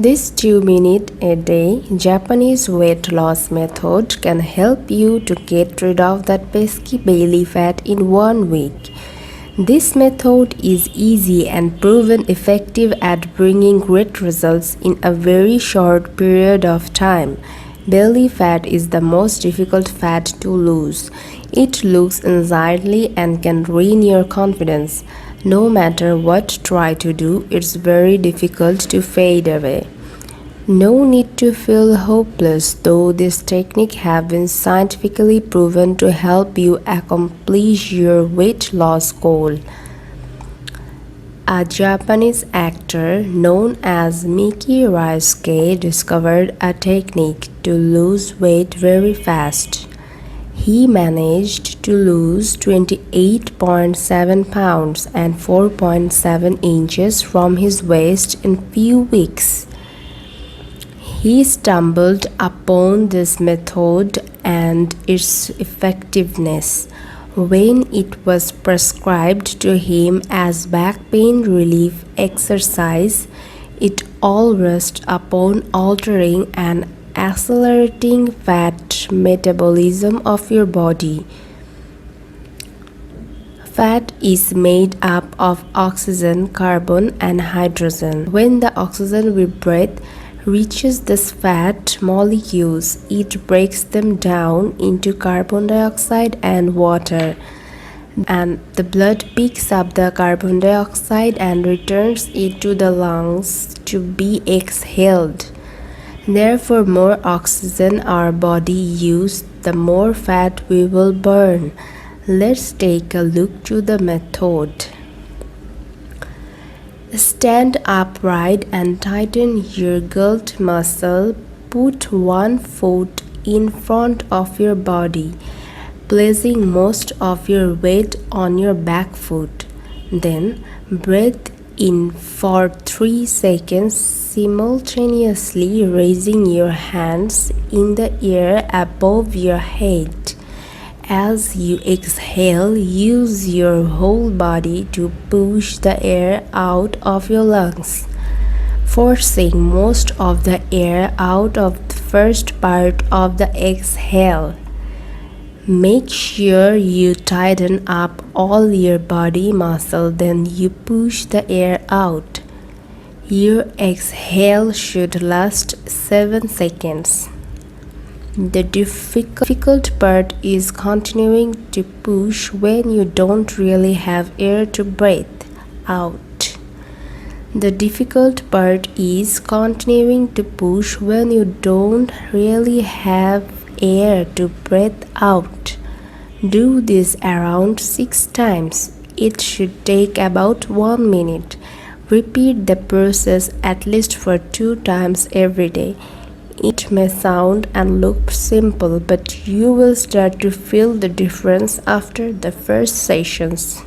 This 2-minute a day Japanese weight loss method can help you to get rid of that pesky belly fat in 1 week. This method is easy and proven effective at bringing great results in a very short period of time. Belly fat is the most difficult fat to lose. It looks unsightly and can ruin your confidence. No matter what try to do, it's very difficult to fade away. No need to feel hopeless, though this technique has been scientifically proven to help you accomplish your weight loss goal. A Japanese actor known as Miki Ryusuke discovered a technique to lose weight very fast. He managed to lose 28.7 pounds and 4.7 inches from his waist in few weeks. He stumbled upon this method and its effectiveness when it was prescribed to him as back pain relief exercise. It all rests upon altering and accelerating fat metabolism of your body. Fat is made up of oxygen, carbon, and hydrogen. When the oxygen we breathe reaches these fat molecules, it breaks them down into carbon dioxide and water, and the blood picks up the carbon dioxide and returns it to the lungs to be exhaled. Therefore, more oxygen our body uses, the more fat we will burn. Let's take a look to the method. Stand upright and tighten your glute muscle. Put one foot in front of your body, placing most of your weight on your back foot. Then breathe in for 3 seconds, simultaneously raising your hands in the air above your head. As you exhale, use your whole body to push the air out of your lungs, forcing most of the air out of the first part of the exhale. Make sure you tighten up all your body muscle, then you push the air out. Your exhale should last 7 seconds. The difficult part is continuing to push when you don't really have air to breathe out. The difficult part is continuing to push when you don't really have air to breathe out. Do this around 6 times. It should take about 1 minute. Repeat the process at least for 2 times every day. It may sound and look simple, but you will start to feel the difference after the first sessions.